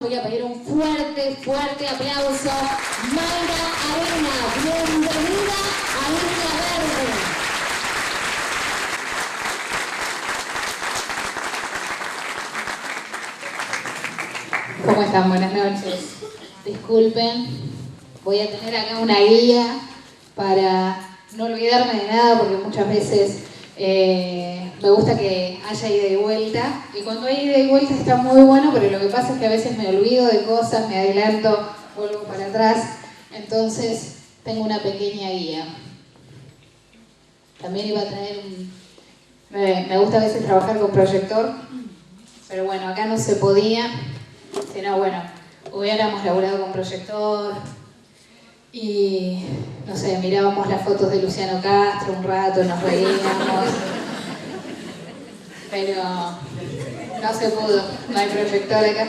Voy a pedir un fuerte, fuerte aplauso. Mayra Arena, bienvenida a Isla Verde. ¿Cómo están? Buenas noches. Disculpen, voy a tener acá una guía para no olvidarme de nada, porque muchas veces me gusta que haya ida y vuelta, y cuando hay ida y vuelta está muy bueno, pero lo que pasa es que a veces me olvido de cosas, me adelanto, vuelvo para atrás, entonces tengo una pequeña guía. También iba a traer me gusta a veces trabajar con proyector, pero bueno, acá no se podía, si no, bueno, hubiéramos laburado con proyector y, no sé, mirábamos las fotos de Luciano Castro un rato, nos reíamos, pero no se pudo, no hay proyector acá.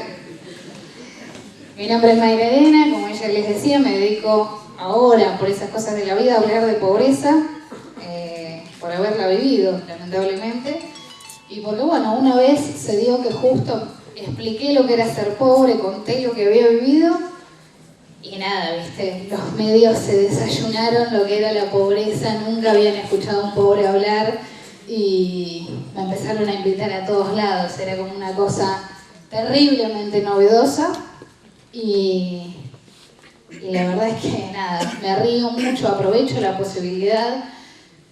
Mi nombre es Mayra Arena, como ella les decía, me dedico ahora, por esas cosas de la vida, a hablar de pobreza, por haberla vivido, lamentablemente, y porque, bueno, una vez se dio que justo expliqué lo que era ser pobre, conté lo que había vivido, y nada, viste, los medios se desayunaron lo que era la pobreza, nunca habían escuchado a un pobre hablar, y me empezaron a invitar a todos lados, era como una cosa terriblemente novedosa, y la verdad es que nada, me río mucho, aprovecho la posibilidad,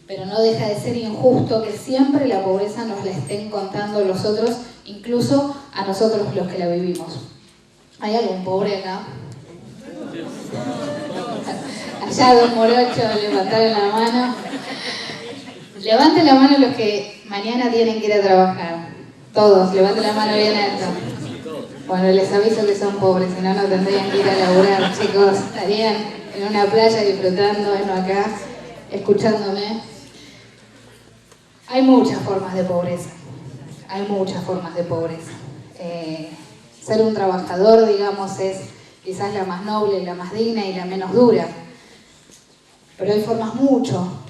pero no deja de ser injusto que siempre la pobreza nos la estén contando los otros, incluso a nosotros los que la vivimos. ¿Hay algún pobre acá? Allá Don Morocho, levantaron la mano. Levanten la mano los que mañana tienen que ir a trabajar. Todos, levanten la mano bien alto. Bueno, les aviso que son pobres, si no, no tendrían que ir a laburar, chicos. Estarían en una playa disfrutando, no acá, escuchándome. Hay muchas formas de pobreza. Hay muchas formas de pobreza. Ser un trabajador, digamos, es quizás la más noble, la más digna y la menos dura. Pero hay formas mucho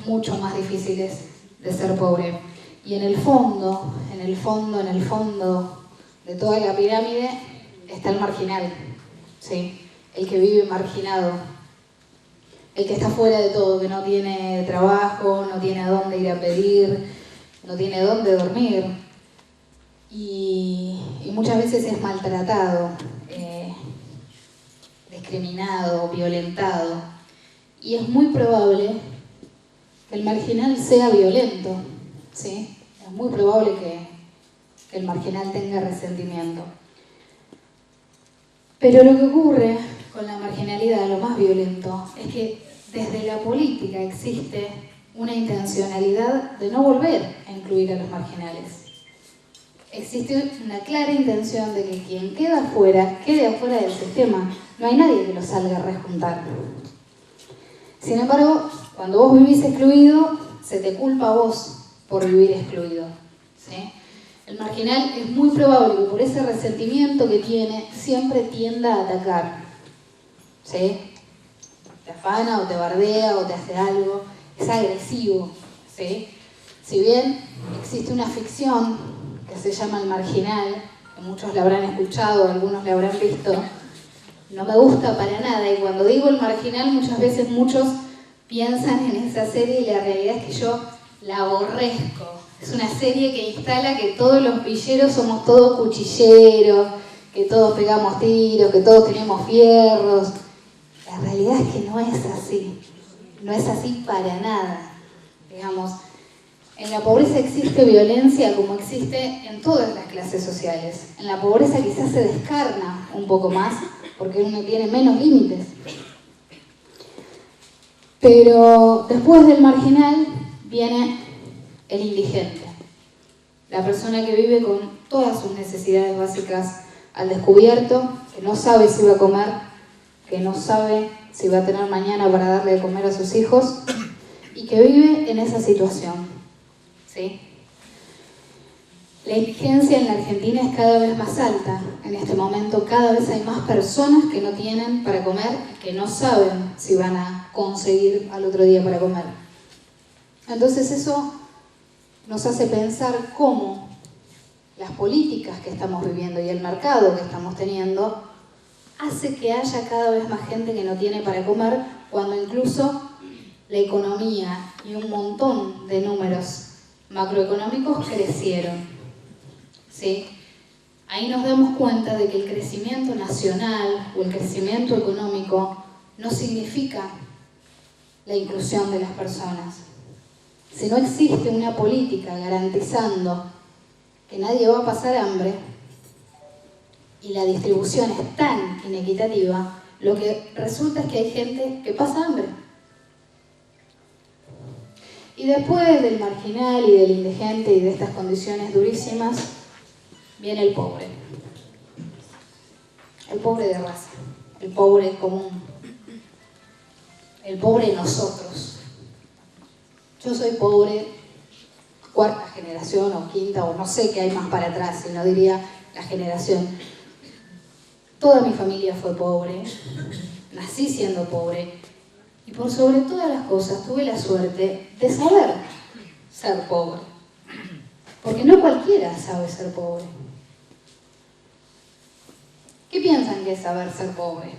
más difíciles de ser pobre. Y en el fondo de toda la pirámide está el marginal, ¿sí? El que vive marginado, el que está fuera de todo, que no tiene trabajo, no tiene a dónde ir a pedir, no tiene dónde dormir. Y muchas veces es maltratado, discriminado, violentado. Y es muy probable que el marginal sea violento, ¿sí? Es muy probable que el marginal tenga resentimiento. Pero lo que ocurre con la marginalidad, lo más violento, es que desde la política existe una intencionalidad de no volver a incluir a los marginales. Existe una clara intención de que quien queda afuera, quede afuera del sistema. No hay nadie que lo salga a rejuntar. Sin embargo, cuando vos vivís excluido, se te culpa a vos por vivir excluido, ¿sí? El marginal es muy probable que por ese resentimiento que tiene, siempre tienda a atacar, ¿sí? Te afana o te bardea o te hace algo, es agresivo, ¿sí? Si bien existe una ficción que se llama El Marginal, que muchos la habrán escuchado, algunos la habrán visto, no me gusta para nada, y cuando digo El Marginal muchas veces muchos piensan en esa serie y la realidad es que yo la aborrezco. Es una serie que instala que todos los villeros somos todos cuchilleros, que todos pegamos tiros, que todos tenemos fierros. La realidad es que no es así, no es así para nada. Digamos, en la pobreza existe violencia como existe en todas las clases sociales. En la pobreza quizás se descarna un poco más, porque uno tiene menos límites. Pero después del marginal viene el indigente, la persona que vive con todas sus necesidades básicas al descubierto, que no sabe si va a comer, que no sabe si va a tener mañana para darle de comer a sus hijos, y que vive en esa situación, ¿sí? La indigencia en la Argentina es cada vez más alta. En este momento cada vez hay más personas que no tienen para comer, que no saben si van a conseguir al otro día para comer. Entonces eso nos hace pensar cómo las políticas que estamos viviendo y el mercado que estamos teniendo hace que haya cada vez más gente que no tiene para comer, cuando incluso la economía y un montón de números macroeconómicos crecieron, ¿sí? Ahí nos damos cuenta de que el crecimiento nacional o el crecimiento económico no significa la inclusión de las personas. Si no existe una política garantizando que nadie va a pasar hambre y la distribución es tan inequitativa, lo que resulta es que hay gente que pasa hambre. Y después del marginal y del indigente y de estas condiciones durísimas, viene el pobre. El pobre de raza, el pobre común, el pobre nosotros. Yo soy pobre, cuarta generación o quinta, o no sé qué hay más para atrás, si no diría la generación. Toda mi familia fue pobre, nací siendo pobre, y por sobre todas las cosas tuve la suerte de saber ser pobre. Porque no cualquiera sabe ser pobre. ¿Qué piensan que es saber ser pobre?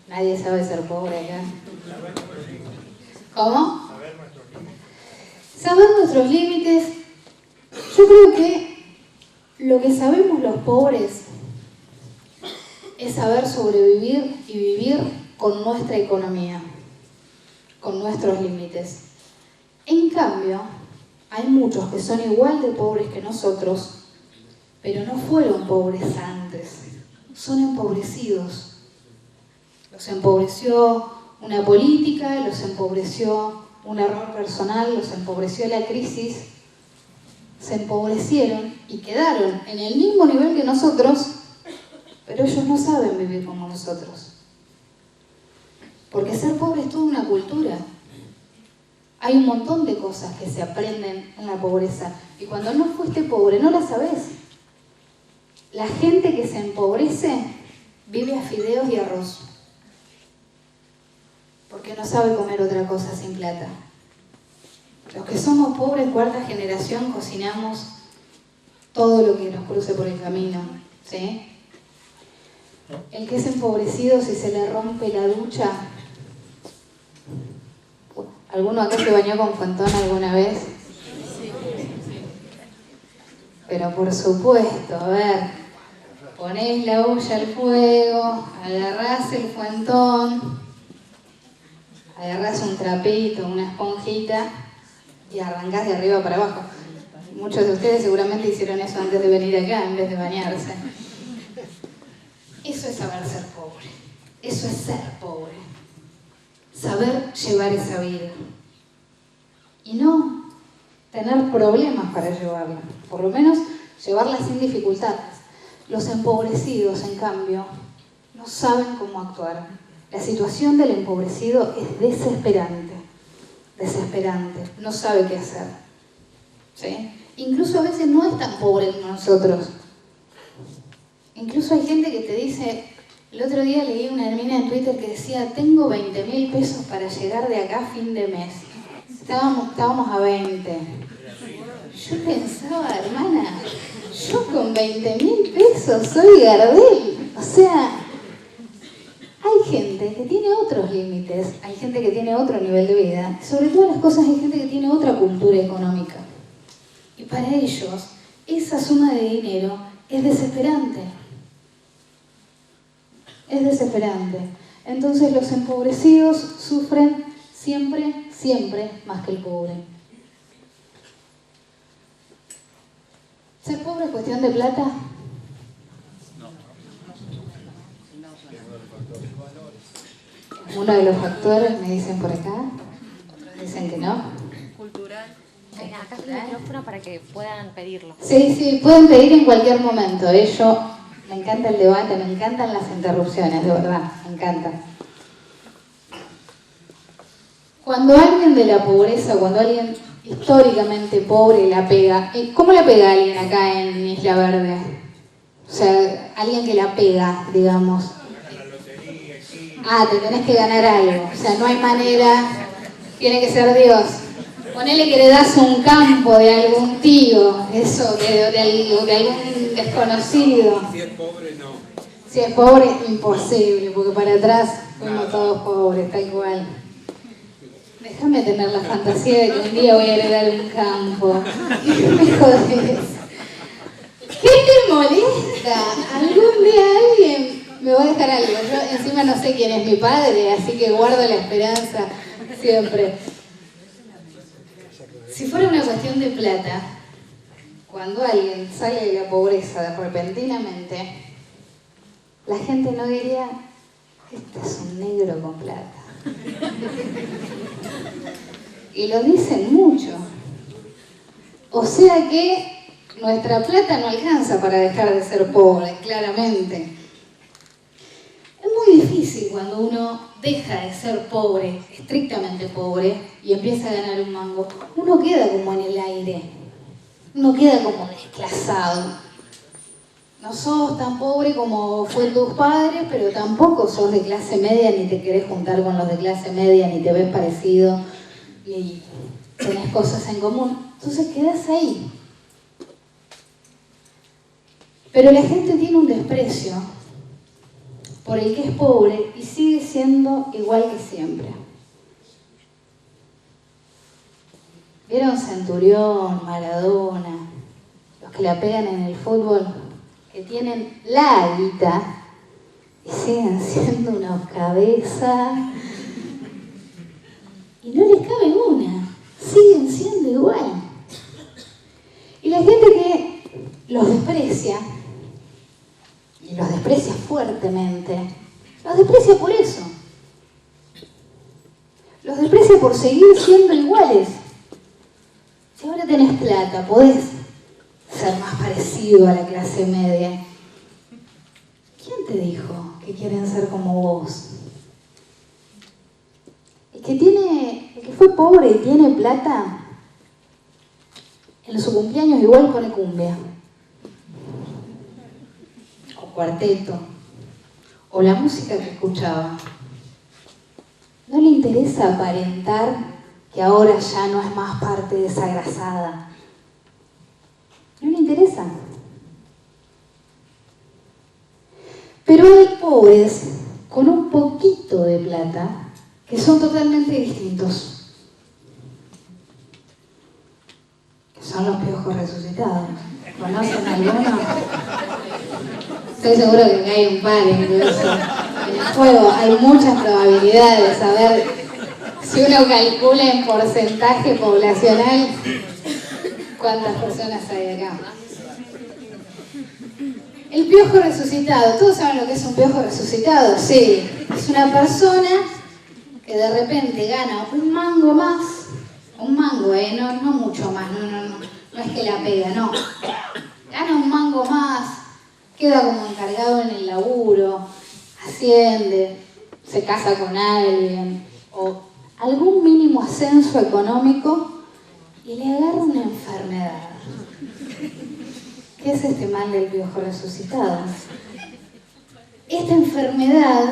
Nadie sabe ser pobre acá. ¿Cómo? Saber nuestros límites. Yo creo que lo que sabemos los pobres es saber sobrevivir y vivir con nuestra economía, con nuestros límites. En cambio, hay muchos que son igual de pobres que nosotros, pero no fueron pobres antes, son empobrecidos. Los empobreció una política, los empobreció un error personal, los empobreció la crisis, se empobrecieron y quedaron en el mismo nivel que nosotros, pero ellos no saben vivir como nosotros. Porque ser pobre es toda una cultura. Hay un montón de cosas que se aprenden en la pobreza, y cuando no fuiste pobre no las sabés. La gente que se empobrece vive a fideos y arroz, porque no sabe comer otra cosa sin plata. Los que somos pobres, cuarta generación, cocinamos todo lo que nos cruce por el camino, ¿sí? El que es empobrecido, si se le rompe la ducha... ¿Alguno acá se bañó con Fantón alguna vez? Pero por supuesto, a ver, ponés la olla al fuego, agarrás el Fantón, agarrás un trapito, una esponjita y arrancás de arriba para abajo. Muchos de ustedes seguramente hicieron eso antes de venir acá, en vez de bañarse. Eso es saber ser pobre. Eso es ser pobre. Saber llevar esa vida. Y no tener problemas para llevarla. Por lo menos llevarla sin dificultades. Los empobrecidos, en cambio, no saben cómo actuar. La situación del empobrecido es desesperante. Desesperante. No sabe qué hacer. ¿Sí? Incluso a veces no es tan pobre como nosotros. Incluso hay gente que te dice... El otro día leí una mina en Twitter que decía: tengo 20.000 pesos para llegar de acá a fin de mes. Estábamos a 20. Yo pensaba, hermana, yo con 20.000 pesos soy Gardel. O sea, hay gente que tiene otros límites, hay gente que tiene otro nivel de vida. Sobre todas las cosas hay gente que tiene otra cultura económica. Y para ellos, esa suma de dinero es desesperante. Es desesperante. Entonces los empobrecidos sufren siempre, siempre más que el pobre. ¿Ser pobre es cuestión de plata? Uno de los factores, me dicen por acá, otros dicen que no. Cultural. Acá está el micrófono para que puedan pedirlo. Sí, pueden pedir en cualquier momento. Me encanta el debate, me encantan las interrupciones, de verdad, me encantan. Cuando alguien de la pobreza, cuando alguien históricamente pobre la pega, ¿cómo la pega alguien acá en Isla Verde? O sea, alguien que la pega, digamos. Te tenés que ganar algo, o sea, no hay manera, tiene que ser Dios. Ponele que le das un campo de algún tío, eso, de algún desconocido. Si es pobre, no. Si es pobre, imposible, porque para atrás fuimos todos pobres, tal cual. Déjame tener la fantasía de que un día voy a heredar un campo. ¿Qué me jodés? ¿Qué te molesta? Algún día alguien me va a dejar algo. Yo encima no sé quién es mi padre, así que guardo la esperanza siempre. Si fuera una cuestión de plata, cuando alguien sale de la pobreza repentinamente, la gente no diría, este es un negro con plata. Y lo dicen mucho. O sea que nuestra plata no alcanza para dejar de ser pobre, claramente. Es muy difícil cuando uno deja de ser pobre, estrictamente pobre, y empieza a ganar un mango. Uno queda como en el aire. Uno queda como desclasado. No sos tan pobre como fue tus padres, pero tampoco sos de clase media, ni te querés juntar con los de clase media, ni te ves parecido, ni tenés cosas en común. Entonces quedás ahí. Pero la gente tiene un desprecio por el que es pobre y sigue siendo igual que siempre. ¿Vieron Centurión, Maradona, los que la pegan en el fútbol, que tienen la guita y siguen siendo unos cabezas y no les cabe una, siguen siendo igual? Y la gente que los desprecia, y los desprecia fuertemente, los desprecia por eso. Los desprecia por seguir siendo iguales. Si ahora tenés plata, podés ser más parecido a la clase media. ¿Quién te dijo que quieren ser como vos? El que fue pobre y tiene plata, en su cumpleaños igual pone cumbia, o cuarteto, o la música que escuchaba. No le interesa aparentar que ahora ya no es más parte de esa grasada. No le interesa. Pero hay pobres con un poquito de plata que son totalmente distintos. Que son los piojos resucitados. ¿Conocen alguno? Estoy seguro que acá hay un par incluso. En el juego hay muchas probabilidades. A ver, si uno calcula en porcentaje poblacional, ¿cuántas personas hay acá? El piojo resucitado. ¿Todos saben lo que es un piojo resucitado? Sí. Es una persona que de repente gana un mango más. Un mango, no mucho más. No es que la pega, no. Gana un mango más. Queda como encargado en el laburo. Asciende. Se casa con alguien. O algún mínimo ascenso económico. Y le agarra una enfermedad. ¿Qué es este mal del piojo resucitado? Esta enfermedad,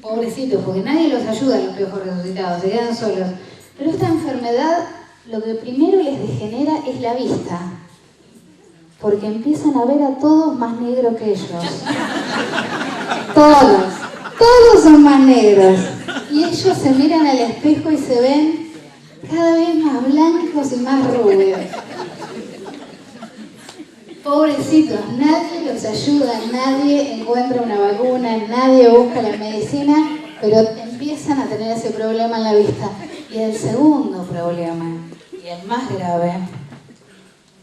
pobrecitos, porque nadie los ayuda a los piojos resucitados, se quedan solos. Pero esta enfermedad, lo que primero les degenera es la vista. Porque empiezan a ver a todos más negros que ellos. Todos son más negros. Y ellos se miran al espejo y se ven cada vez más blancos y más rubios. Pobrecitos, nadie los ayuda, nadie encuentra una vacuna, nadie busca la medicina, pero empiezan a tener ese problema en la vista. Y el segundo problema, y el más grave,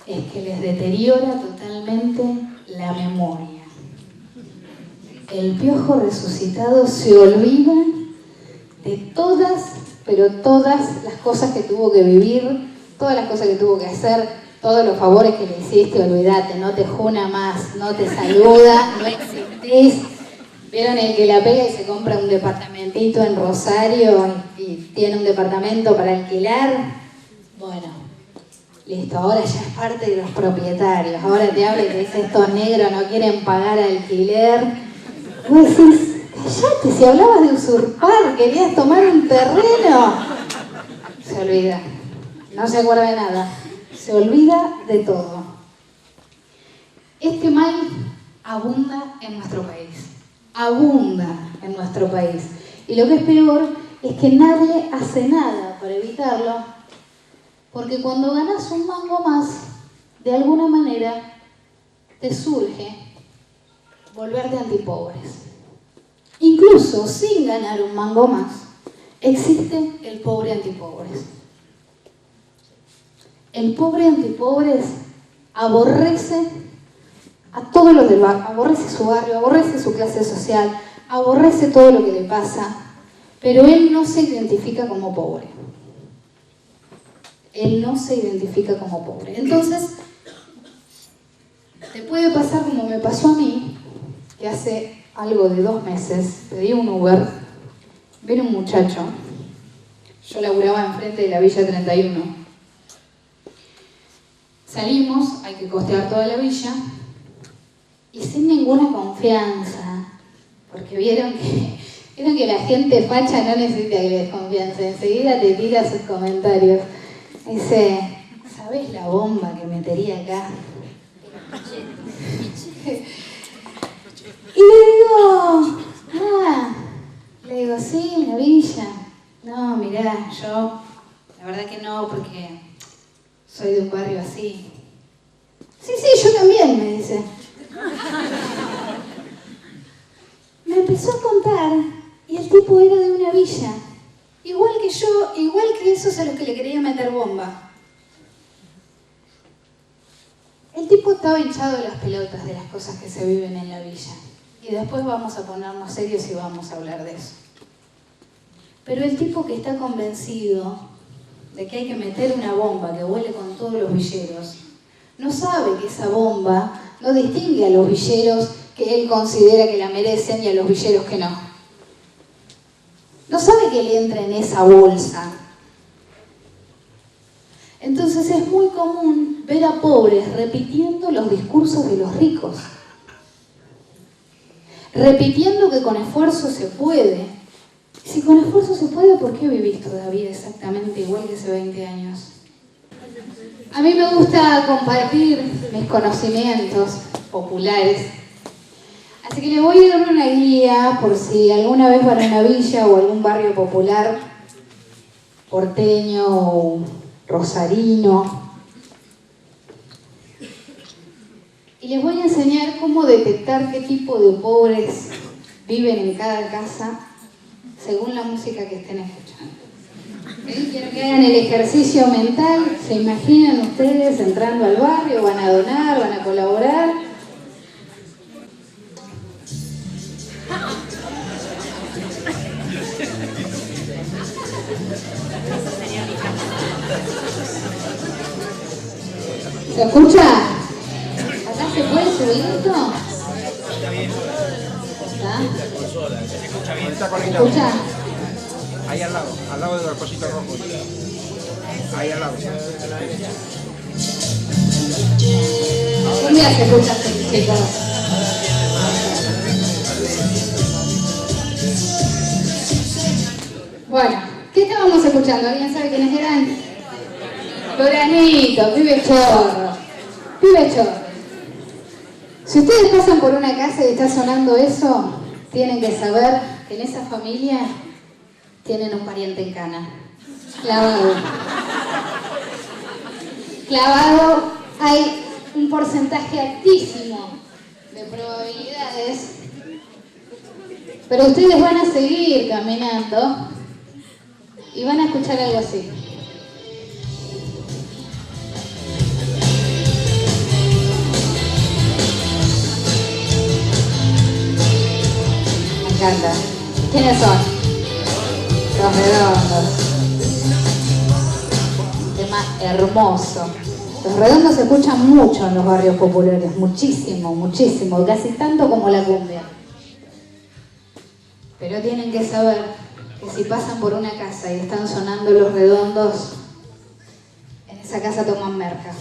es que les deteriora totalmente la memoria. El piojo resucitado se olvida de todas, pero todas las cosas que tuvo que vivir, todas las cosas que tuvo que hacer, todos los favores que le hiciste, olvídate, no te juna más, no te saluda, no existís. ¿Vieron el que la pega y se compra un departamentito en Rosario y tiene un departamento para alquilar? Bueno, listo, ahora ya es parte de los propietarios. Ahora te habla y te dice, estos negros no quieren pagar alquiler. Vos decís, callate, si hablabas de usurpar, querías tomar un terreno. Se olvida, no se acuerda de nada. Se olvida de todo. Este mal abunda en nuestro país. Abunda en nuestro país. Y lo que es peor es que nadie hace nada para evitarlo, porque cuando ganas un mango más, de alguna manera te surge volverte antipobres. Incluso sin ganar un mango más, existe el pobre antipobres. El pobre antipobres aborrece a todos los del barrio, aborrece su barrio, aborrece su clase social, aborrece todo lo que le pasa, pero él no se identifica como pobre. Él no se identifica como pobre. Entonces, te puede pasar como me pasó a mí, que hace algo de 2 meses pedí un Uber, vino un muchacho, yo laburaba enfrente de la Villa 31. Salimos, hay que costear toda la villa, y sin ninguna confianza, porque vieron que la gente facha no necesita que les confianza, enseguida te tira sus comentarios. Dice, ¿sabés la bomba que metería acá? Y le digo, sí, la villa. No, mirá, yo, la verdad que no, porque soy de un barrio así. Sí, yo también, me dice. Me empezó a contar, y el tipo era de una villa. Igual que yo, igual que esos a los que le quería meter bomba. El tipo estaba hinchado de las pelotas de las cosas que se viven en la villa. Y después vamos a ponernos serios y vamos a hablar de eso. Pero el tipo que está convencido de que hay que meter una bomba que huele con todos los villeros, no sabe que esa bomba no distingue a los villeros que él considera que la merecen y a los villeros que no. No sabe que le entra en esa bolsa. Entonces es muy común ver a pobres repitiendo los discursos de los ricos. Repitiendo que con esfuerzo se puede. Si con esfuerzo se puede, ¿por qué vivís todavía exactamente igual que hace 20 años? A mí me gusta compartir mis conocimientos populares. Así que les voy a dar una guía por si alguna vez van a una villa o algún barrio popular, porteño o rosarino. Y les voy a enseñar cómo detectar qué tipo de pobres viven en cada casa según la música que estén escuchando. ¿Okay? Quiero que hagan el ejercicio mental. ¿Se imaginan ustedes entrando al barrio? ¿Van a donar? ¿Van a colaborar? ¿Se escucha? ¿Acá se puede subir esto? ¿Está? Se escucha bien. Está ¿Se conectado. escucha? Ahí al lado del cosito rojo. Ahí al lado. Un día se escucha así, chicos. Bueno, ¿qué estábamos escuchando? ¿Alguien sabe quiénes eran? Loranito, pibe chorro. Pibe chorro. Si ustedes pasan por una casa y está sonando eso, tienen que saber que en esa familia tienen un pariente en cana. Clavado. Clavado, hay un porcentaje altísimo de probabilidades, pero ustedes van a seguir caminando y van a escuchar algo así. Me encanta. ¿Quiénes son? Los Redondos. Un tema hermoso. Los Redondos se escuchan mucho en los barrios populares, muchísimo, muchísimo, casi tanto como la cumbia. Pero tienen que saber que si pasan por una casa y están sonando Los Redondos, en esa casa toman merca.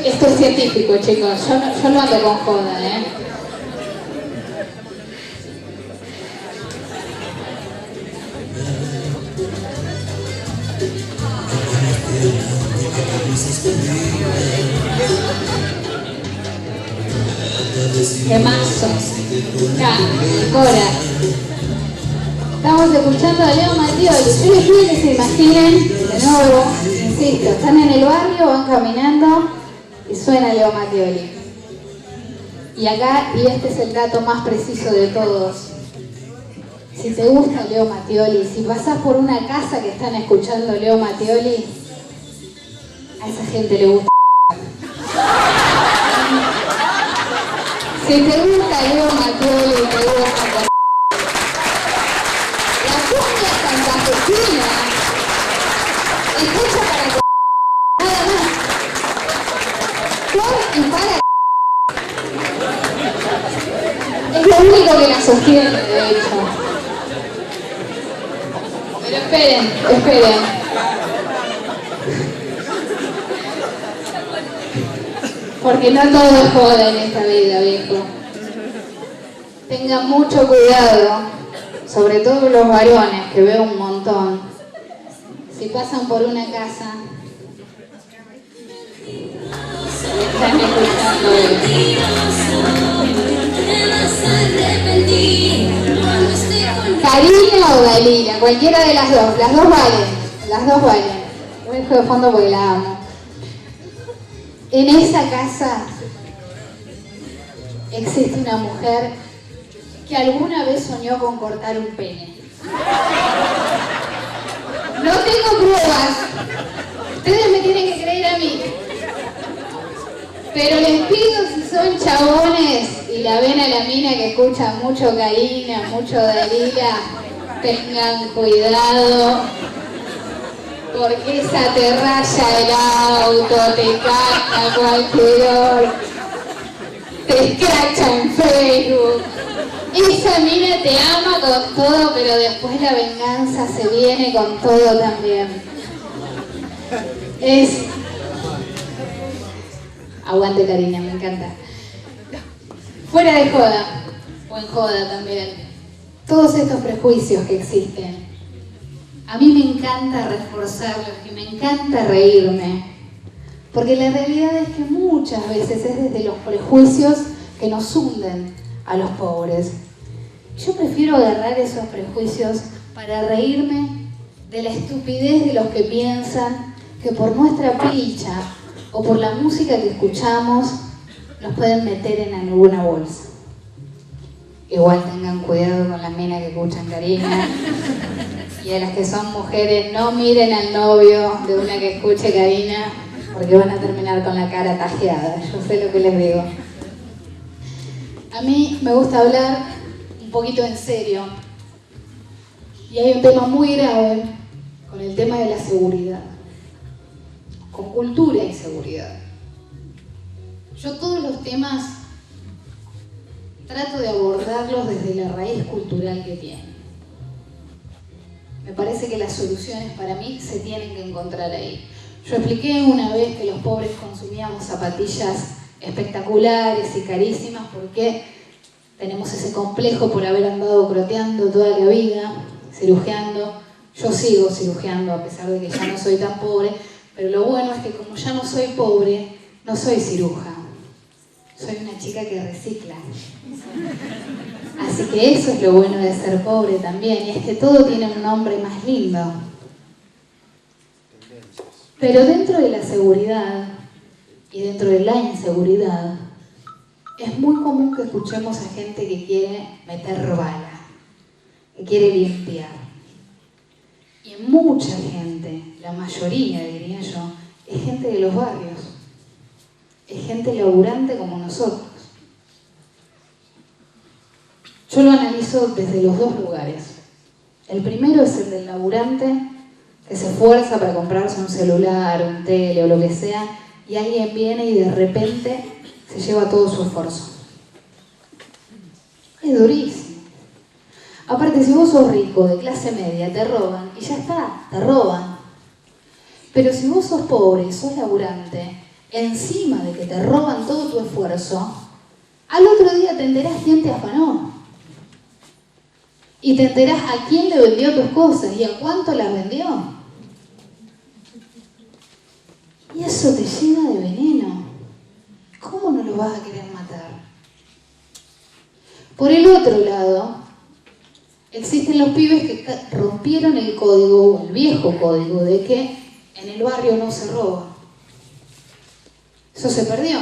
Esto es científico, chicos. Yo no ando con joda, ¿eh? Temazo. Cora. Estamos escuchando a Leo Mattioli. Ustedes quieren que se imaginen, de nuevo, insisto, están en el barrio, van caminando y suena Leo Mattioli. Y acá, y este es el dato más preciso de todos, si te gusta Leo Mattioli, si pasás por una casa que están escuchando Leo Mattioli, a esa gente le gusta. Si te gusta Leo Mattioli, te gusta la cumbia santafesina, escucha para nada más. Por y para. Es lo único que la sostiene, de hecho. Pero esperen. Porque no todo es joda en esta vida, viejo. Tengan mucho cuidado, sobre todo los varones, que veo un montón. Si pasan por una casa, están escuchando Karina o Dalila, cualquiera de las dos valen. Lo dejo de fondo porque la amo. En esa casa existe una mujer que alguna vez soñó con cortar un pene. No tengo pruebas, ustedes me tienen que creer a mí. Pero les pido, si son chabones y la ven a la mina que escucha mucho Karina, mucho Dalila, tengan cuidado, porque esa te raya el auto, te caga cualquier hora, te escracha en Facebook. Esa mina te ama con todo, pero después la venganza se viene con todo también. Aguante Karina, me encanta. Fuera de joda, o en joda también, todos estos prejuicios que existen, a mí me encanta reforzarlos y me encanta reírme, porque la realidad es que muchas veces es desde los prejuicios que nos hunden a los pobres. Yo prefiero agarrar esos prejuicios para reírme de la estupidez de los que piensan que por nuestra pilcha o por la música que escuchamos nos pueden meter en alguna bolsa. Igual tengan cuidado con las minas que escuchan Karina. Y a las que son mujeres, no miren al novio de una que escuche Karina, porque van a terminar con la cara tajeada. Yo sé lo que les digo. A mí me gusta hablar un poquito en serio. Y hay un tema muy grave con el tema de la seguridad. Con cultura y seguridad. Yo todos los temas trato de abordarlos desde la raíz cultural que tienen. Me parece que las soluciones para mí se tienen que encontrar ahí. Yo expliqué una vez que los pobres consumíamos zapatillas espectaculares y carísimas porque tenemos ese complejo por haber andado croteando toda la vida, cirujeando. Yo sigo cirujeando a pesar de que ya no soy tan pobre, pero lo bueno es que como ya no soy pobre, no soy ciruja. Soy una chica que recicla. Así que eso es lo bueno de ser pobre también, y es que todo tiene un nombre más lindo. Pero dentro de la seguridad y dentro de la inseguridad, es muy común que escuchemos a gente que quiere meter bala, que quiere limpiar. Y mucha gente, la mayoría diría yo, es gente de los barrios. Es gente laburante como nosotros. Yo lo analizo desde los dos lugares. El primero es el del laburante que se esfuerza para comprarse un celular, un tele o lo que sea, y alguien viene y de repente se lleva todo su esfuerzo. Es durísimo. Aparte, si vos sos rico, de clase media, te roban y ya está, te roban. Pero si vos sos pobre, sos laburante, encima de que te roban todo tu esfuerzo, al otro día te enterás quién te afanó. Y te enterás a quién le vendió tus cosas y a cuánto las vendió. Y eso te llena de veneno. ¿Cómo no lo vas a querer matar? Por el otro lado, existen los pibes que rompieron el código, el viejo código, de que en el barrio no se roba. Eso se perdió.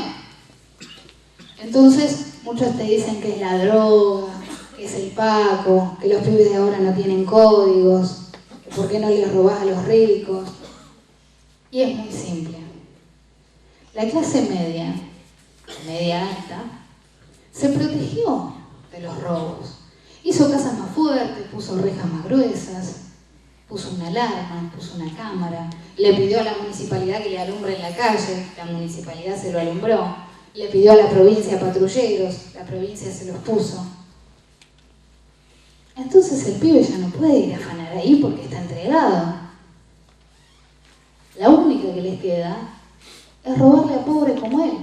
Entonces, muchos te dicen que es la droga, que es el Paco, que los pibes de ahora no tienen códigos, que por qué no les robás a los ricos. Y es muy simple. La clase media, media alta, se protegió de los robos. Hizo casas más fuertes, puso rejas más gruesas, puso una alarma, puso una cámara, le pidió a la municipalidad que le alumbre en la calle, la municipalidad se lo alumbró, le pidió a la provincia patrulleros, la provincia se los puso. Entonces el pibe ya no puede ir a afanar ahí porque está entregado. La única que les queda es robarle a pobres como él.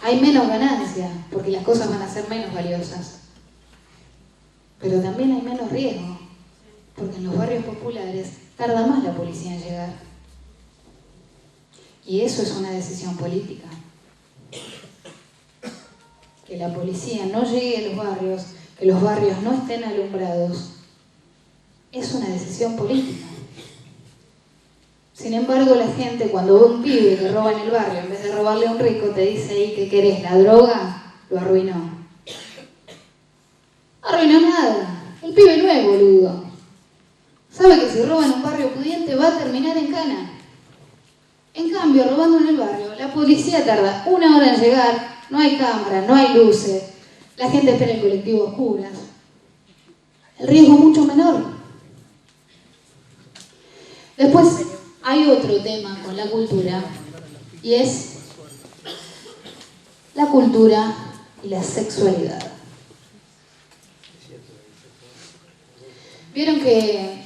Hay menos ganancia porque las cosas van a ser menos valiosas. Pero también hay menos riesgo porque en los barrios populares tarda más la policía en llegar. Y eso es una decisión política. Que la policía no llegue a los barrios, que los barrios no estén alumbrados, es una decisión política. Sin embargo, la gente cuando ve un pibe que roba en el barrio, en vez de robarle a un rico, te dice ahí que querés la droga, lo arruinó. No arruinó nada. El pibe no es boludo. Sabe que si roba en un barrio pudiente va a terminar en cana. En cambio, robando en el barrio, la policía tarda 1 hora en llegar, no hay cámara, no hay luces, la gente espera el colectivo a oscuras. El riesgo es mucho menor. Después hay otro tema con la cultura y es la cultura y la sexualidad. Vieron que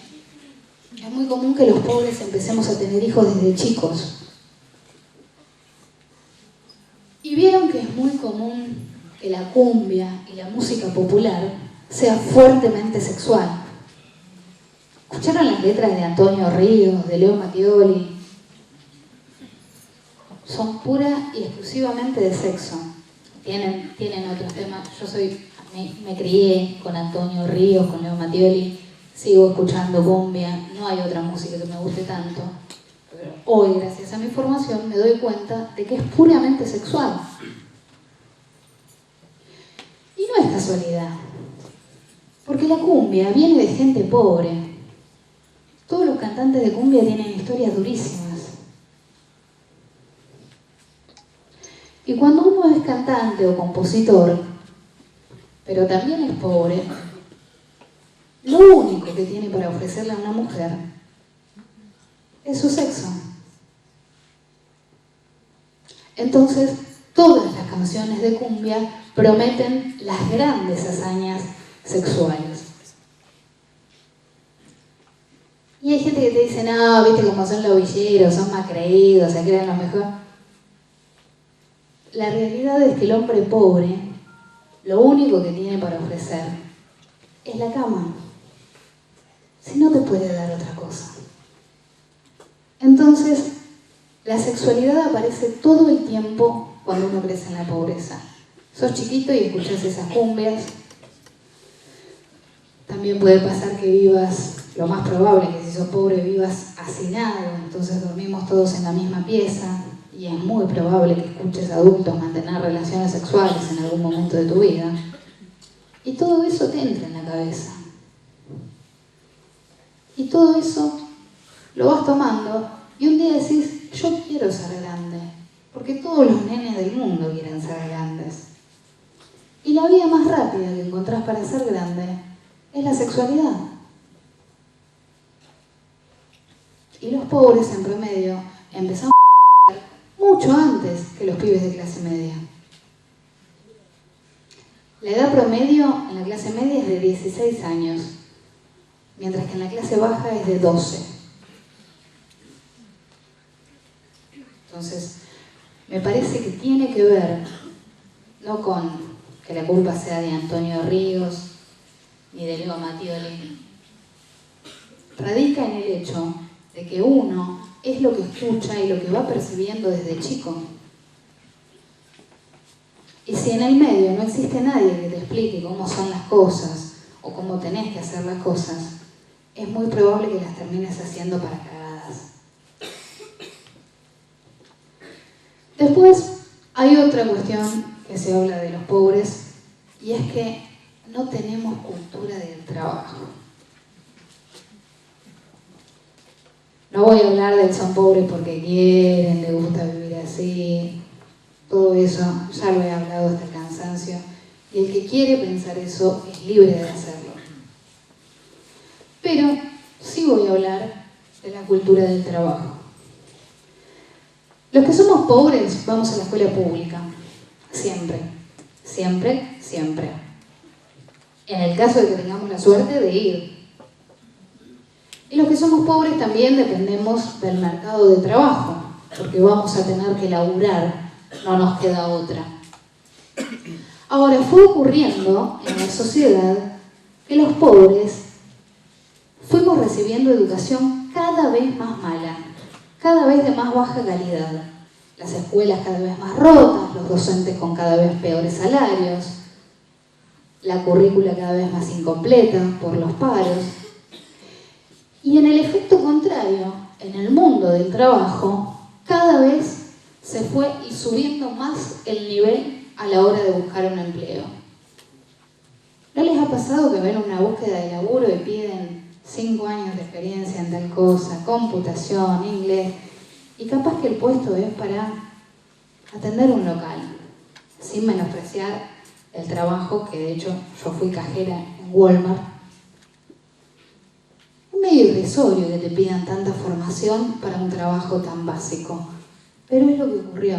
es muy común que los pobres empecemos a tener hijos desde chicos. Y vieron que es muy común que la cumbia y la música popular sea fuertemente sexual. ¿Escucharon las letras de Antonio Ríos, de Leo Mattioli? Son pura y exclusivamente de sexo. Tienen otros temas. Me crié con Antonio Ríos, con Leo Mattioli, sigo escuchando cumbia, no hay otra música que me guste tanto. Pero hoy, gracias a mi formación, me doy cuenta de que es puramente sexual. Y no es casualidad, porque la cumbia viene de gente pobre. Todos los cantantes de cumbia tienen historias durísimas. Y cuando uno es cantante o compositor, pero también es pobre, lo único que tiene para ofrecerle a una mujer es su sexo. Entonces, todas las canciones de cumbia prometen las grandes hazañas sexuales. Y hay gente que te dice, no, viste cómo son los villeros, son más creídos, se creen lo mejor. La realidad es que el hombre pobre, lo único que tiene para ofrecer es la cama. Si no te puede dar otra cosa. Entonces, la sexualidad aparece todo el tiempo cuando uno crece en la pobreza. Sos chiquito y escuchás esas cumbias. También puede pasar que vivas, lo más probable es que si sos pobre vivas hacinado, entonces dormimos todos en la misma pieza y es muy probable que escuches a adultos mantener relaciones sexuales en algún momento de tu vida. Y todo eso te entra en la cabeza. Y todo eso lo vas tomando y un día decís, yo quiero ser grande, porque todos los nenes del mundo quieren ser grandes. Y la vía más rápida que encontrás para ser grande es la sexualidad. Y los pobres en promedio empezamos a mucho antes que los pibes de clase media. La edad promedio en la clase media es de 16 años, mientras que en la clase baja es de 12. Entonces, me parece que tiene que ver, no con que la culpa sea de Antonio Ríos, ni de Leo Mattioli. Radica en el hecho de que uno es lo que escucha y lo que va percibiendo desde chico. Y si en el medio no existe nadie que te explique cómo son las cosas o cómo tenés que hacer las cosas, es muy probable que las termines haciendo para cagadas. Después hay otra cuestión que se habla de los pobres, y es que no tenemos cultura del trabajo. No voy a hablar del son pobres porque quieren, les gusta vivir así, todo eso ya lo he hablado hasta el cansancio, y el que quiere pensar eso es libre de hacerlo. Pero sí voy a hablar de la cultura del trabajo. Los que somos pobres vamos a la escuela pública, siempre, siempre, siempre. En el caso de que tengamos la suerte de ir. Y los que somos pobres también dependemos del mercado de trabajo, porque vamos a tener que laburar, no nos queda otra. Ahora, fue ocurriendo en la sociedad que los pobres fuimos recibiendo educación cada vez más mala, cada vez de más baja calidad. Las escuelas cada vez más rotas, los docentes con cada vez peores salarios, la currícula cada vez más incompleta por los paros. Y en el efecto contrario, en el mundo del trabajo, cada vez se fue subiendo más el nivel a la hora de buscar un empleo. ¿No les ha pasado que ven una búsqueda de laburo y piden 5 años de experiencia en tal cosa, computación, inglés, y capaz que el puesto es para atender un local, sin menospreciar el trabajo, que de hecho yo fui cajera en Walmart? Es medio irrisorio que te pidan tanta formación para un trabajo tan básico, pero es lo que ocurrió.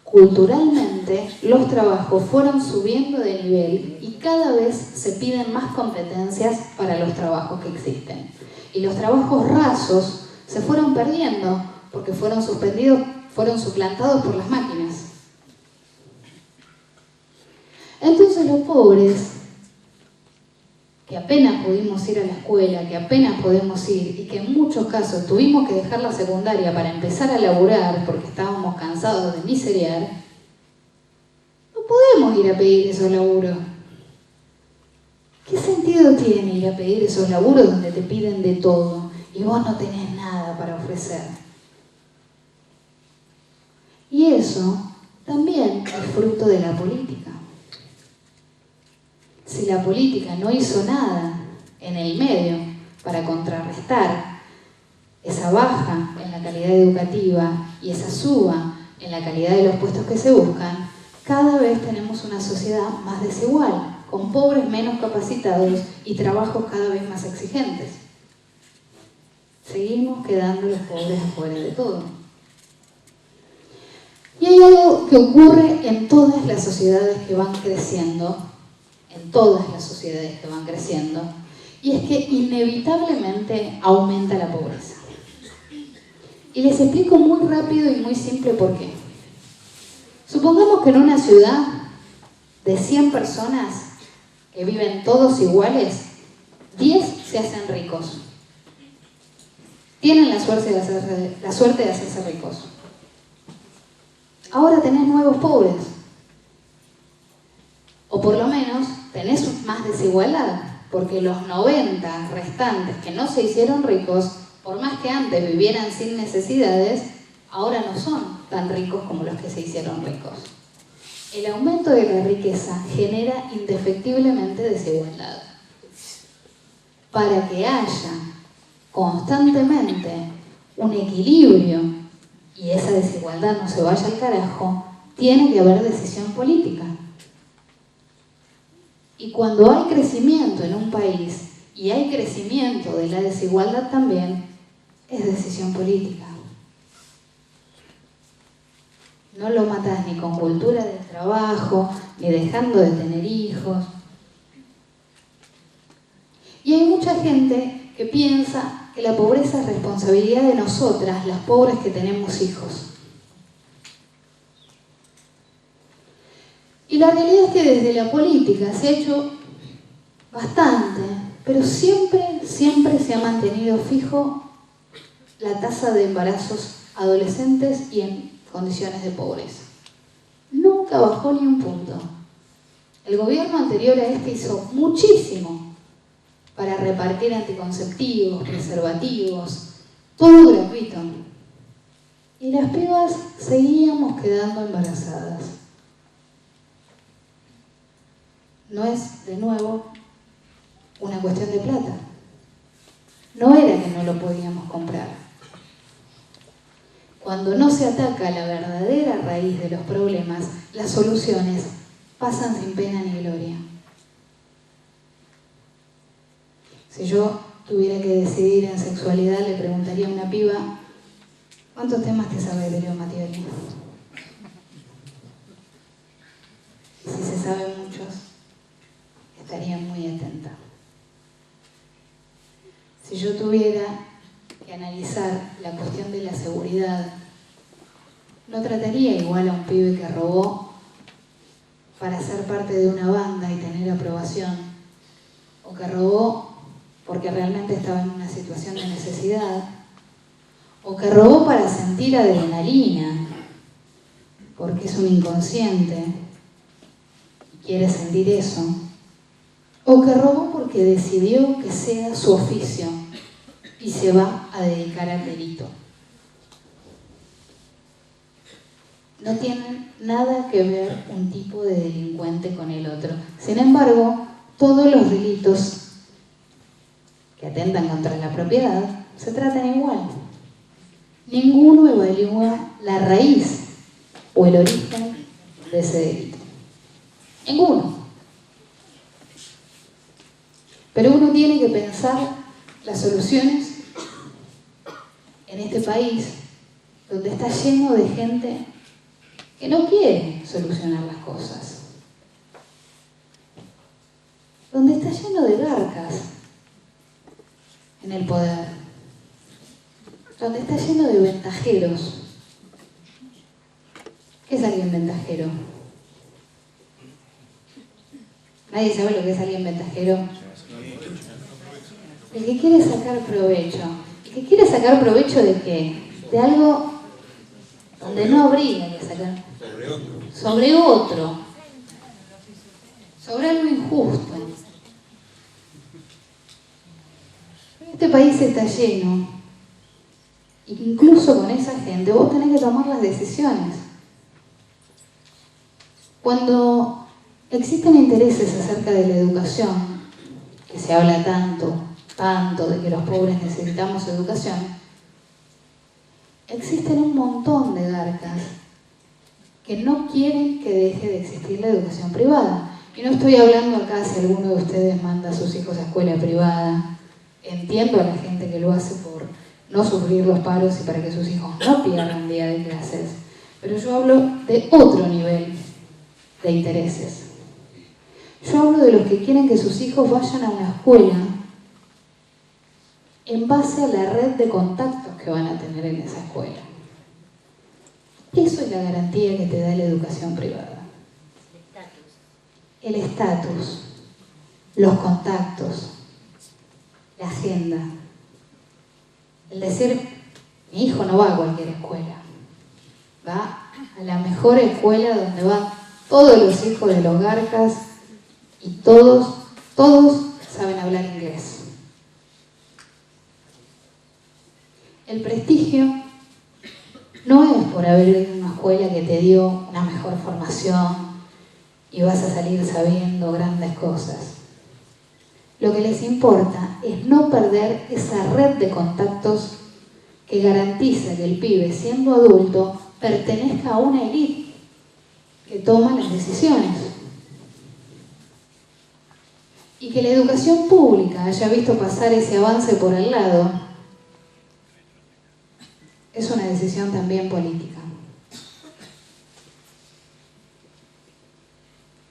Culturalmente, los trabajos fueron subiendo de nivel y cada vez se piden más competencias para los trabajos que existen. Y los trabajos rasos se fueron perdiendo porque fueron suplantados por las máquinas. Entonces los pobres, que apenas pudimos ir a la escuela, que apenas podemos ir y que en muchos casos tuvimos que dejar la secundaria para empezar a laburar porque estábamos cansados de miseriar, no podemos ir a pedir esos laburos. ¿Qué sentido tiene ir a pedir esos laburos donde te piden de todo y vos no tenés nada para ofrecer? Y eso también es fruto de la política. Si la política no hizo nada en el medio para contrarrestar esa baja en la calidad educativa y esa suba en la calidad de los puestos que se buscan, cada vez tenemos una sociedad más desigual, con pobres menos capacitados y trabajos cada vez más exigentes. Seguimos quedando los pobres afuera de todo. Y hay algo que ocurre en todas las sociedades que van creciendo, y es que inevitablemente aumenta la pobreza. Y les explico muy rápido y muy simple por qué. Supongamos que en una ciudad de 100 personas que viven todos iguales, 10 se hacen ricos. Tienen la suerte de hacerse ricos. Ahora tenés nuevos pobres. O por lo menos tenés más desigualdad, porque los 90 restantes que no se hicieron ricos, por más que antes vivieran sin necesidades, ahora no son tan ricos como los que se hicieron ricos. El aumento de la riqueza genera indefectiblemente desigualdad. Para que haya constantemente un equilibrio y esa desigualdad no se vaya al carajo, tiene que haber decisión política. Y cuando hay crecimiento en un país y hay crecimiento de la desigualdad también, es decisión política. No lo matás ni con cultura del trabajo, ni dejando de tener hijos. Y hay mucha gente que piensa que la pobreza es responsabilidad de nosotras, las pobres que tenemos hijos. Y la realidad es que desde la política se ha hecho bastante, pero siempre se ha mantenido fijo la tasa de embarazos adolescentes y en condiciones de pobreza. Nunca bajó ni un punto. El gobierno anterior a este hizo muchísimo para repartir anticonceptivos, preservativos, todo gratuito. Y las pibas seguíamos quedando embarazadas. No es, de nuevo, una cuestión de plata. No era que no lo podíamos comprar. Cuando no se ataca la verdadera raíz de los problemas, las soluciones pasan sin pena ni gloria. Si yo tuviera que decidir en sexualidad, le preguntaría a una piba: ¿cuántos temas te sabe de Leo Mattioli? Y si se sabe muchos, estaría muy atenta. Si yo tuviera que analizar la cuestión de la seguridad, no trataría igual a un pibe que robó para ser parte de una banda y tener aprobación, o que robó porque realmente estaba en una situación de necesidad, o que robó para sentir adrenalina, porque es un inconsciente y quiere sentir eso, o que robó porque decidió que sea su oficio y se va a dedicar al delito. No tienen nada que ver un tipo de delincuente con el otro. Sin embargo, todos los delitos que atentan contra la propiedad se tratan igual. Ninguno evalúa la raíz o el origen de ese delito. Ninguno. Pero uno tiene que pensar las soluciones en este país donde está lleno de gente que no quiere solucionar las cosas, donde está lleno de garcas en el poder, donde está lleno de ventajeros. ¿Qué es alguien ventajero? ¿Nadie sabe lo que es alguien ventajero? El que quiere sacar provecho. ¿El que quiere sacar provecho de qué? De algo donde no habría que sacar. Sobre otro. Sobre algo injusto. Este país está lleno. Incluso con esa gente vos tenés que tomar las decisiones. Cuando existen intereses acerca de la educación, que se habla tanto de que los pobres necesitamos educación, existen un montón de garcas que no quieren que deje de existir la educación privada. Y no estoy hablando acá si alguno de ustedes manda a sus hijos a escuela privada. Entiendo a la gente que lo hace por no sufrir los paros y para que sus hijos no pierdan día de clases. Pero yo hablo de otro nivel de intereses. Yo hablo de los que quieren que sus hijos vayan a una escuela en base a la red de contactos que van a tener en esa escuela. Eso es la garantía que te da la educación privada. El estatus, los contactos, la agenda. El decir, mi hijo no va a cualquier escuela, va a la mejor escuela donde van todos los hijos de los garcas y todos saben hablar inglés. El prestigio no es por haber ido a una escuela que te dio una mejor formación y vas a salir sabiendo grandes cosas. Lo que les importa es no perder esa red de contactos que garantiza que el pibe, siendo adulto, pertenezca a una élite que toma las decisiones. Y que la educación pública haya visto pasar ese avance por al lado es una decisión también política.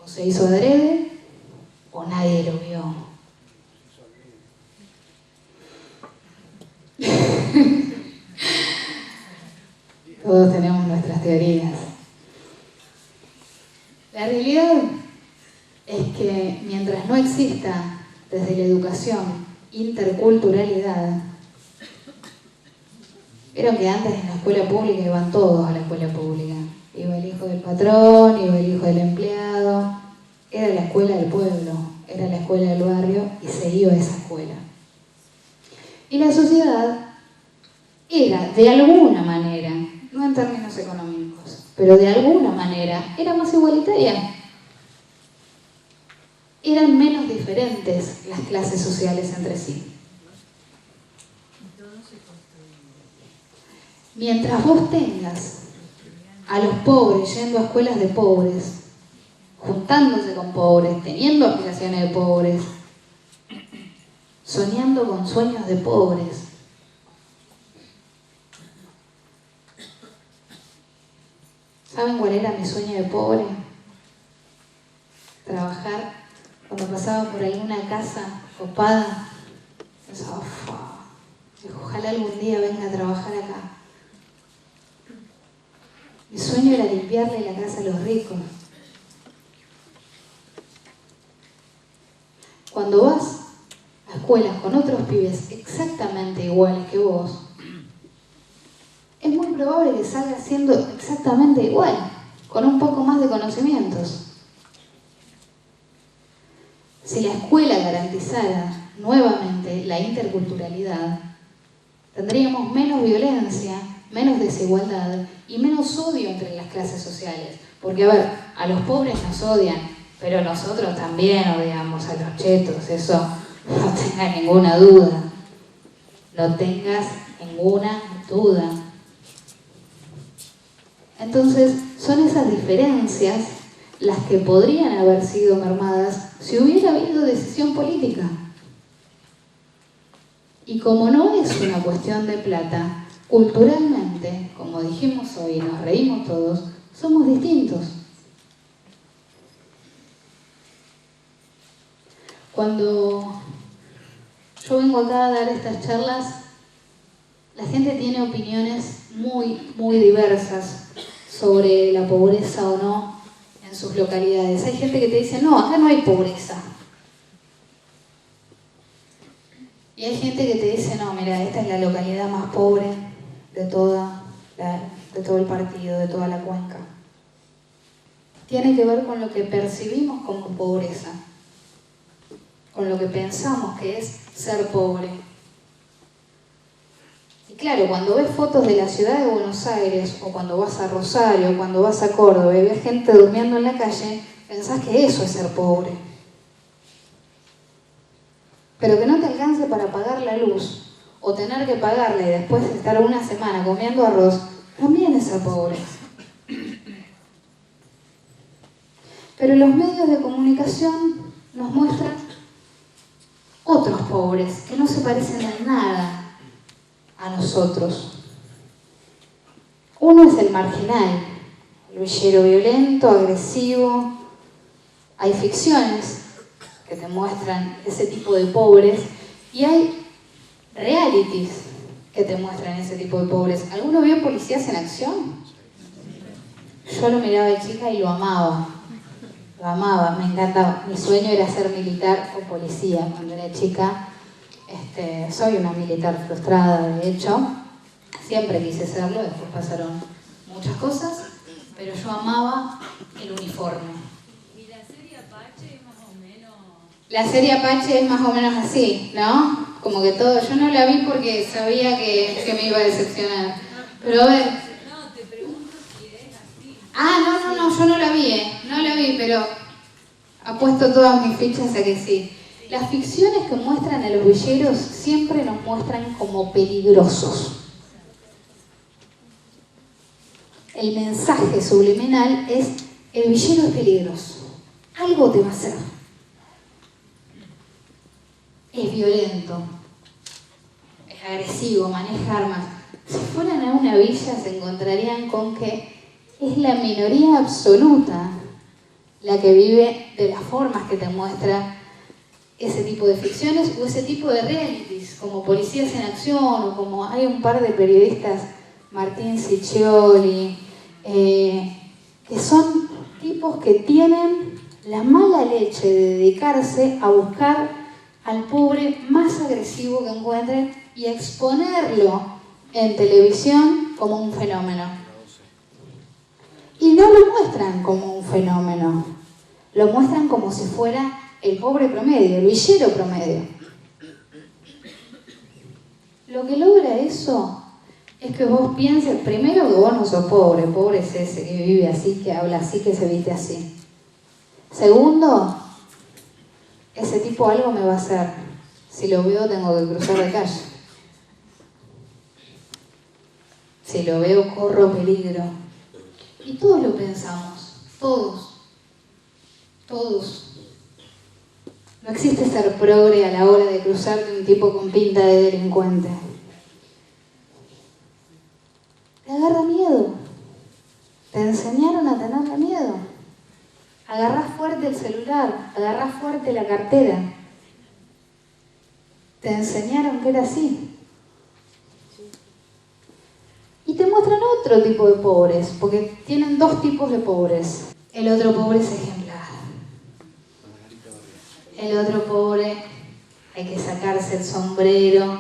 O se hizo adrede o nadie lo vio. Todos tenemos nuestras teorías. La realidad es que mientras no exista desde la educación, interculturalidad. Vieron que antes en la escuela pública iban todos a la escuela pública. Iba el hijo del patrón, iba el hijo del empleado. Era la escuela del pueblo, era la escuela del barrio y se iba a esa escuela. Y la sociedad era, de alguna manera, no en términos económicos, pero de alguna manera, era más igualitaria. Eran menos diferentes las clases sociales entre sí. Mientras vos tengas a los pobres yendo a escuelas de pobres, juntándose con pobres, teniendo aspiraciones de pobres, soñando con sueños de pobres, ¿saben cuál era mi sueño de pobre? Trabajar cuando pasaba por alguna casa copada, pensaba, ojalá algún día venga a trabajar acá. Mi sueño era limpiarle la casa a los ricos. Cuando vas a escuelas con otros pibes exactamente iguales que vos, es muy probable que salgas siendo exactamente igual, con un poco más de conocimientos. Si la escuela garantizara nuevamente la interculturalidad, tendríamos menos violencia, menos desigualdad y menos odio entre las clases sociales. Porque, a ver, a los pobres nos odian, pero nosotros también odiamos a los chetos, eso no tengas ninguna duda. No tengas ninguna duda. Entonces, son esas diferencias las que podrían haber sido mermadas si hubiera habido decisión política. Y como no es una cuestión de plata, culturalmente, como dijimos hoy, nos reímos todos, somos distintos. Cuando yo vengo acá a dar estas charlas, la gente tiene opiniones muy diversas sobre la pobreza o no en sus localidades. Hay gente que te dice, no, acá no hay pobreza. Y hay gente que te dice, no, mira, esta es la localidad más pobre de todo el partido, de toda la cuenca. Tiene que ver con lo que percibimos como pobreza, con lo que pensamos que es ser pobre. Y claro, cuando ves fotos de la ciudad de Buenos Aires, o cuando vas a Rosario, o cuando vas a Córdoba y ves gente durmiendo en la calle, pensás que eso es ser pobre. Pero que no te alcance para pagar la luz, o tener que pagarla y después estar una semana comiendo arroz, también es ser pobre. Pero los medios de comunicación nos muestran otros pobres que no se parecen en nada a nosotros. Uno es el marginal, el villero violento, agresivo. Hay ficciones que te muestran ese tipo de pobres y hay realities que te muestran ese tipo de pobres. ¿Alguno vio Policías en Acción? Yo lo miraba de chica y lo amaba, me encantaba. Mi sueño era ser militar o policía cuando era chica. Soy una militar frustrada, de hecho, siempre quise serlo, después pasaron muchas cosas, pero yo amaba el uniforme. ¿Y la serie Apache es más o menos? La serie Apache es más o menos así, ¿no? Como que todo, yo no la vi porque sabía que me iba a decepcionar. Pero a ver. No, te pregunto si es así. Ah, no, yo no la vi, pero apuesto todas mis fichas a que sí. Las ficciones que muestran a los villeros siempre nos muestran como peligrosos. El mensaje subliminal es, el villero es peligroso, algo te va a hacer. Es violento, es agresivo, maneja armas. Si fueran a una villa se encontrarían con que es la minoría absoluta la que vive de las formas que te muestra ese tipo de ficciones o ese tipo de realities, como Policías en Acción o como hay un par de periodistas, Martín Ciccioli, que son tipos que tienen la mala leche de dedicarse a buscar al pobre más agresivo que encuentren y exponerlo en televisión como un fenómeno. Y no lo muestran como un fenómeno, lo muestran como si fuera el pobre promedio, el villero promedio. Lo que logra eso es que vos pienses, primero que vos no sos pobre, pobre es ese que vive así, que habla así, que se viste así. Segundo, ese tipo algo me va a hacer. Si lo veo tengo que cruzar de calle. Si lo veo corro peligro. Y todos lo pensamos, todos. No existe ser progre a la hora de cruzarte un tipo con pinta de delincuente. Te agarra miedo. Te enseñaron a tenerle miedo. Agarrás fuerte el celular, agarrás fuerte la cartera. Te enseñaron que era así. Y te muestran otro tipo de pobres, porque tienen dos tipos de pobres. El otro pobre es ejemplar. El otro pobre, hay que sacarse el sombrero,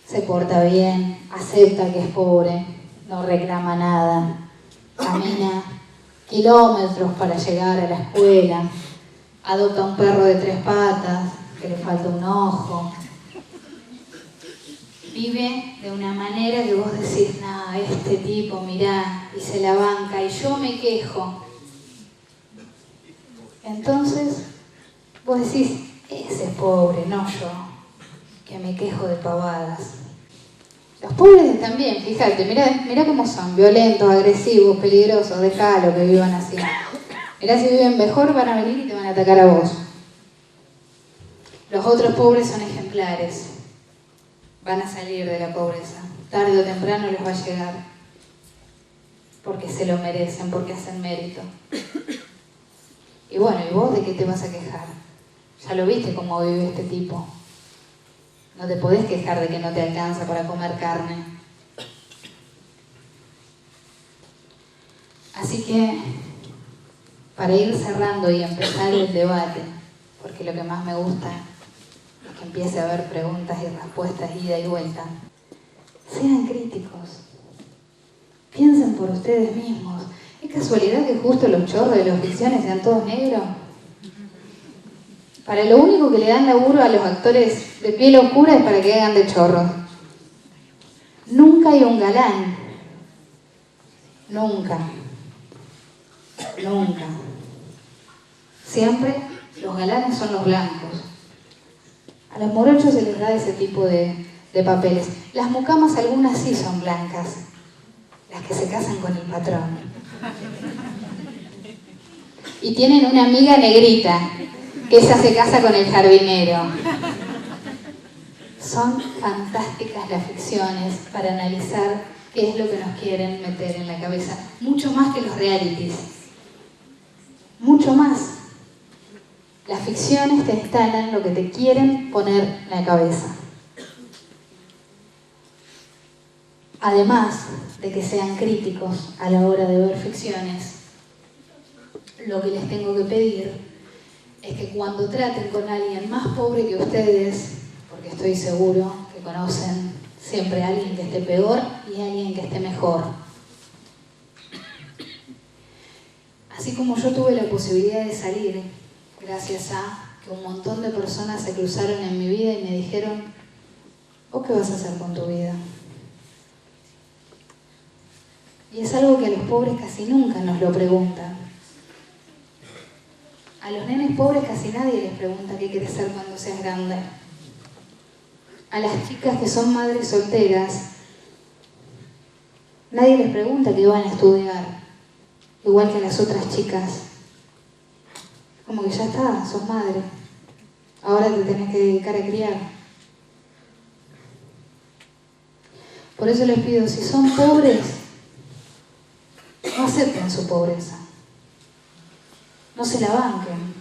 se porta bien, acepta que es pobre, no reclama nada, camina kilómetros para llegar a la escuela, adopta un perro de 3 patas, que le falta un ojo. Vive de una manera que vos decís, nada, este tipo, mirá, y se la banca, y yo me quejo. Entonces, vos decís, ese es pobre, no yo, que me quejo de pavadas. Los pobres también, fíjate, mirá cómo son, violentos, agresivos, peligrosos, dejalo que vivan así. Mirá si viven mejor, van a venir y te van a atacar a vos. Los otros pobres son ejemplares. Van a salir de la pobreza. Tarde o temprano les va a llegar. Porque se lo merecen, porque hacen mérito. Y bueno, ¿y vos de qué te vas a quejar? Ya lo viste cómo vive este tipo. No te podés quejar de que no te alcanza para comer carne. Así que, para ir cerrando y empezar el debate, porque lo que más me gusta es que empiece a haber preguntas y respuestas, ida y vuelta. Sean críticos. Piensen por ustedes mismos. ¿Es casualidad que justo los chorros de las ficciones sean todos negros? Para lo único que le dan laburo a los actores de piel oscura es para que hagan de chorros. Nunca hay un galán. Nunca. Siempre los galanes son los blancos. A los morochos se les da ese tipo de papeles. Las mucamas algunas sí son blancas, las que se casan con el patrón. Y tienen una amiga negrita, que esa se casa con el jardinero. Son fantásticas las ficciones para analizar qué es lo que nos quieren meter en la cabeza. Mucho más que los realities. Mucho más. Las ficciones te instalan lo que te quieren poner en la cabeza. Además de que sean críticos a la hora de ver ficciones, lo que les tengo que pedir es que cuando traten con alguien más pobre que ustedes, porque estoy seguro que conocen siempre a alguien que esté peor y a alguien que esté mejor. Así como yo tuve la posibilidad de salir, gracias a que un montón de personas se cruzaron en mi vida y me dijeron, ¿vos qué vas a hacer con tu vida? Y es algo que a los pobres casi nunca nos lo preguntan. A los nenes pobres casi nadie les pregunta qué quieres ser cuando seas grande. A las chicas que son madres solteras, nadie les pregunta qué van a estudiar, igual que a las otras chicas. Como que ya está, sos madre. Ahora te tenés que dedicar a criar. Por eso les pido, si son pobres, no acepten su pobreza. No se la banquen.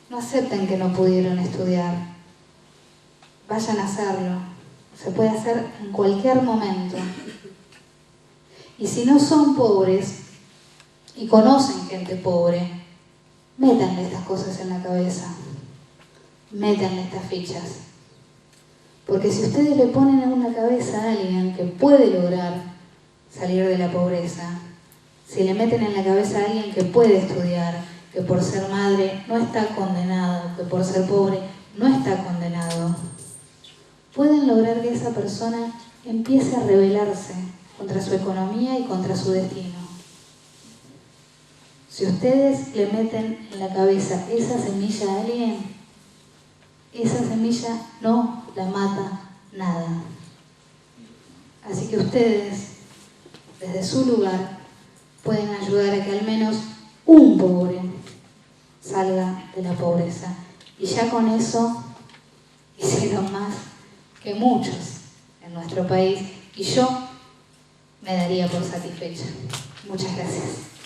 No acepten que no pudieron estudiar. Vayan a hacerlo. Se puede hacer en cualquier momento. Y si no son pobres y conocen gente pobre, métanle estas cosas en la cabeza. métanle estas fichas. Porque si ustedes le ponen en la cabeza a alguien que puede lograr salir de la pobreza, si le meten en la cabeza a alguien que puede estudiar, que por ser madre no está condenado, que por ser pobre no está condenado, pueden lograr que esa persona empiece a rebelarse contra su economía y contra su destino. Si ustedes le meten en la cabeza esa semilla a alguien, esa semilla no la mata nada. Así que ustedes, desde su lugar, pueden ayudar a que al menos un pobre salga de la pobreza. Y ya con eso hicieron más que muchos en nuestro país y yo me daría por satisfecha. Muchas gracias.